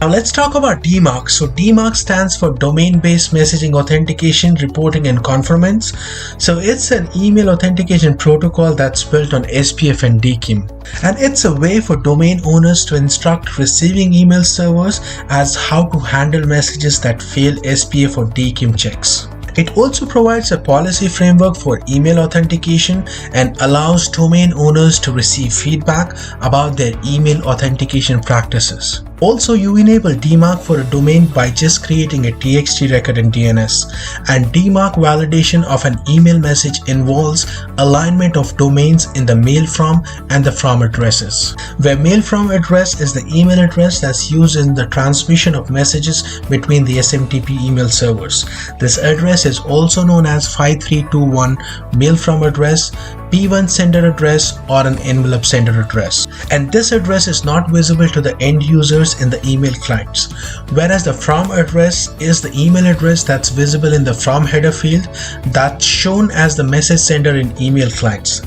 Now let's talk about DMARC. So DMARC stands for Domain-Based Messaging Authentication, Reporting and Conformance. So it's an email authentication protocol that's built on SPF and DKIM. And it's a way for domain owners to instruct receiving email servers as how to handle messages that fail SPF or DKIM checks. It also provides a policy framework for email authentication and allows domain owners to receive feedback about their email authentication practices. Also, you enable DMARC for a domain by just creating a TXT record in DNS. And DMARC validation of an email message involves alignment of domains in the mail from and the from addresses, where mail from address is the email address that's used in the transmission of messages between the SMTP email servers. This address is also known as 5321 mail from address, P1 sender address, or an envelope sender address. And this address is not visible to the end users in the email clients, whereas the from address is the email address that's visible in the from header field that's shown as the message sender in email clients.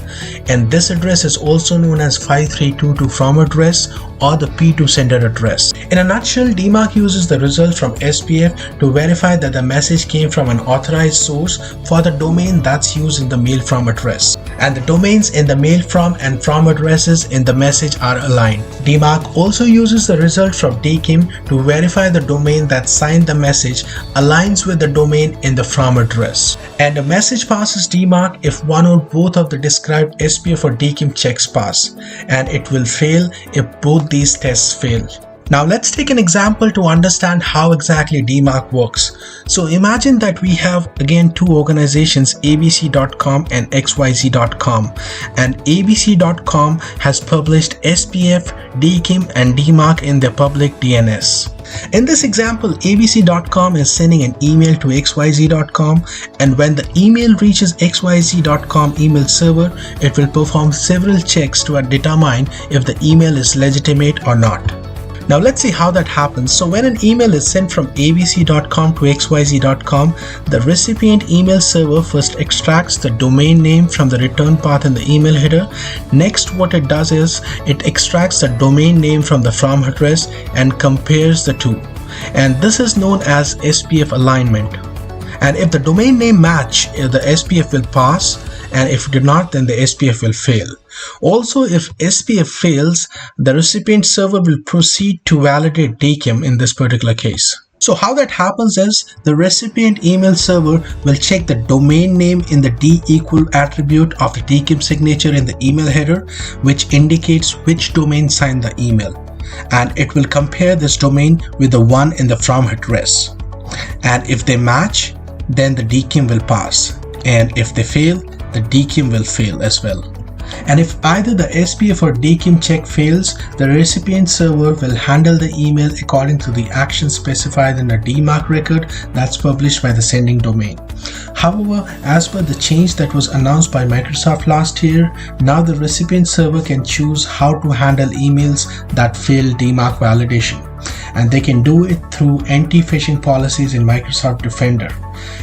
And this address is also known as 5322 from address or the P2 sender address. In a nutshell, DMARC uses the result from SPF to verify that the message came from an authorized source for the domain that's used in the mail from address, and the domains in the mail from and from addresses in the message are aligned. DMARC also uses the result from DKIM to verify the domain that signed the message aligns with the domain in the from address. And a message passes DMARC if one or both of the described SPF or DKIM checks pass, and it will fail if both these tests fail. Now let's take an example to understand how exactly DMARC works. So imagine that we have again two organizations, abc.com and xyz.com, and abc.com has published SPF, DKIM and DMARC in their public DNS. In this example, abc.com is sending an email to xyz.com, and when the email reaches xyz.com email server, it will perform several checks to determine if the email is legitimate or not. Now let's see how that happens. So when an email is sent from abc.com to xyz.com, the recipient email server first extracts the domain name from the return path in the email header. Next, what it does is it extracts the domain name from the from address and compares the two. And this is known as SPF alignment. And if the domain name match, the SPF will pass, and if it did not, then the SPF will fail. Also, if SPF fails, the recipient server will proceed to validate DKIM in this particular case. So how that happens is the recipient email server will check the domain name in the D== attribute of the DKIM signature in the email header, which indicates which domain signed the email. And it will compare this domain with the one in the from address. And if they match, then the DKIM will pass. And if they fail, the DKIM will fail as well. And if either the SPF or DKIM check fails, the recipient server will handle the email according to the action specified in the DMARC record that's published by the sending domain. However, as per the change that was announced by Microsoft last year, now the recipient server can choose how to handle emails that fail DMARC validation. And they can do it through anti-phishing policies in Microsoft Defender,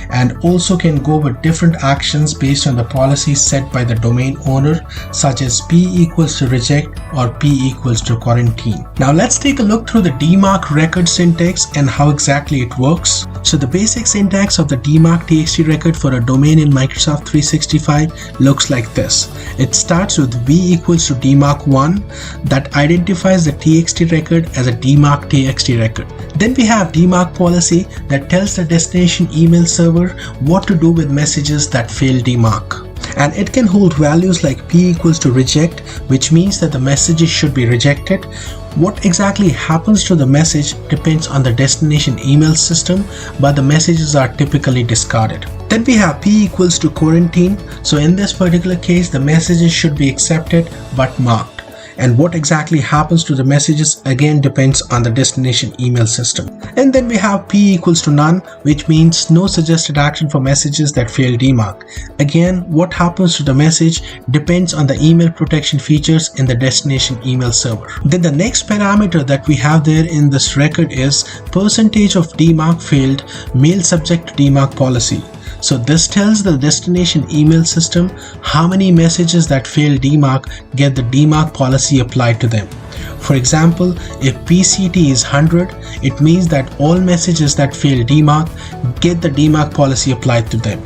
and also can go with different actions based on the policies set by the domain owner, such as P=to reject or P=to quarantine. Now let's take a look through the DMARC record syntax and how exactly it works. So the basic syntax of the DMARC TXT record for a domain in Microsoft 365 looks like this. It starts with v=to DMARC1 that identifies the TXT record as a DMARC TXT record. Then we have DMARC policy that tells the destination email server what to do with messages that fail DMARC. And it can hold values like P=to reject, which means that the messages should be rejected. What exactly happens to the message depends on the destination email system, but the messages are typically discarded. Then we have P=to quarantine. So in this particular case, the messages should be accepted but marked. And what exactly happens to the messages again depends on the destination email system. And then we have P=to none, which means no suggested action for messages that fail DMARC. Again, what happens to the message depends on the email protection features in the destination email server. Then the next parameter that we have there in this record is percentage of DMARC failed mail subject to DMARC policy. So this tells the destination email system how many messages that fail DMARC get the DMARC policy applied to them. For example, if PCT is 100, it means that all messages that fail DMARC get the DMARC policy applied to them.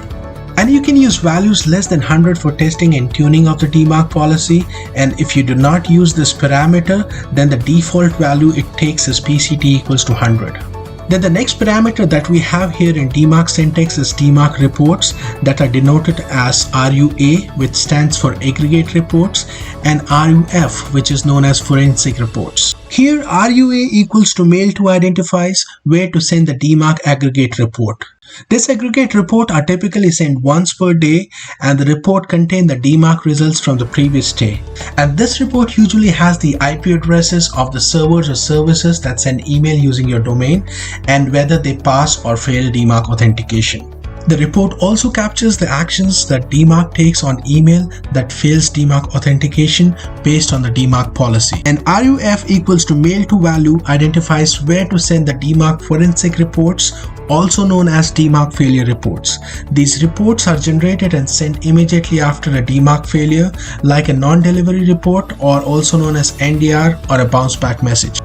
And you can use values less than 100 for testing and tuning of the DMARC policy, and if you do not use this parameter, then the default value it takes is PCT equals to 100. Then the next parameter that we have here in DMARC syntax is DMARC reports that are denoted as RUA, which stands for aggregate reports, and RUF, which is known as forensic reports. Here RUA equals to mail to identifies where to send the DMARC aggregate report. This aggregate report are typically sent once per day, and the report contains the DMARC results from the previous day. And this report usually has the IP addresses of the servers or services that send email using your domain and whether they pass or fail DMARC authentication. The report also captures the actions that DMARC takes on email that fails DMARC authentication based on the DMARC policy. And RUF equals to mail to value identifies where to send the DMARC forensic reports, also known as DMARC failure reports. These reports are generated and sent immediately after a DMARC failure, like a non-delivery report, or also known as NDR, or a bounce back message.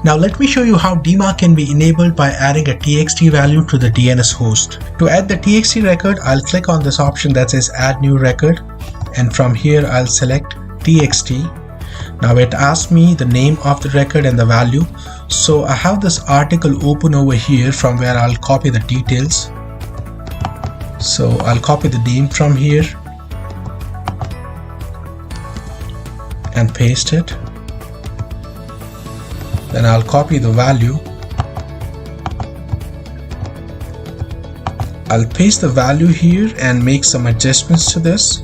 Now let me show you how DMARC can be enabled by adding a TXT value to the DNS host. To add the TXT record, I'll click on this option that says add new record, and from here I'll select TXT. Now it asks me the name of the record and the value. So I have this article open over here from where I'll copy the details. So I'll copy the name from here and paste it. Then I'll copy the value. I'll paste the value here and make some adjustments to this.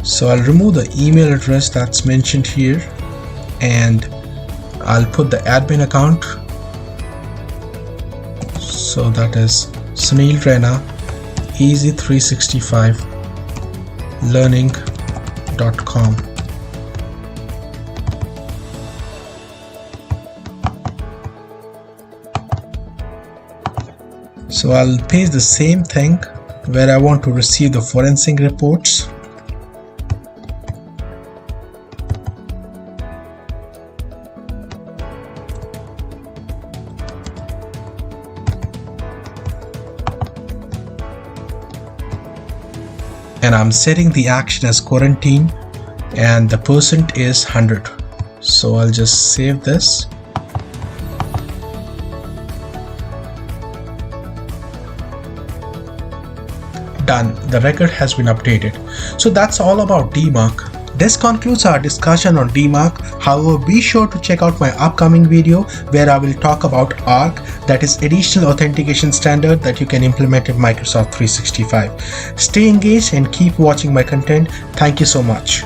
So I'll remove the email address that's mentioned here, and I'll put the admin account. So that is Sunil Rena, easy365 learning.com. So I'll paste the same thing where I want to receive the forensic reports. And I'm setting the action as quarantine, and the percent is 100. So I'll just save this. Done. The record has been updated. So that's all about DMARC. This concludes our discussion on DMARC. However, be sure to check out my upcoming video where I will talk about ARC, that is additional authentication standard that you can implement in Microsoft 365. Stay engaged and keep watching my content. Thank you so much.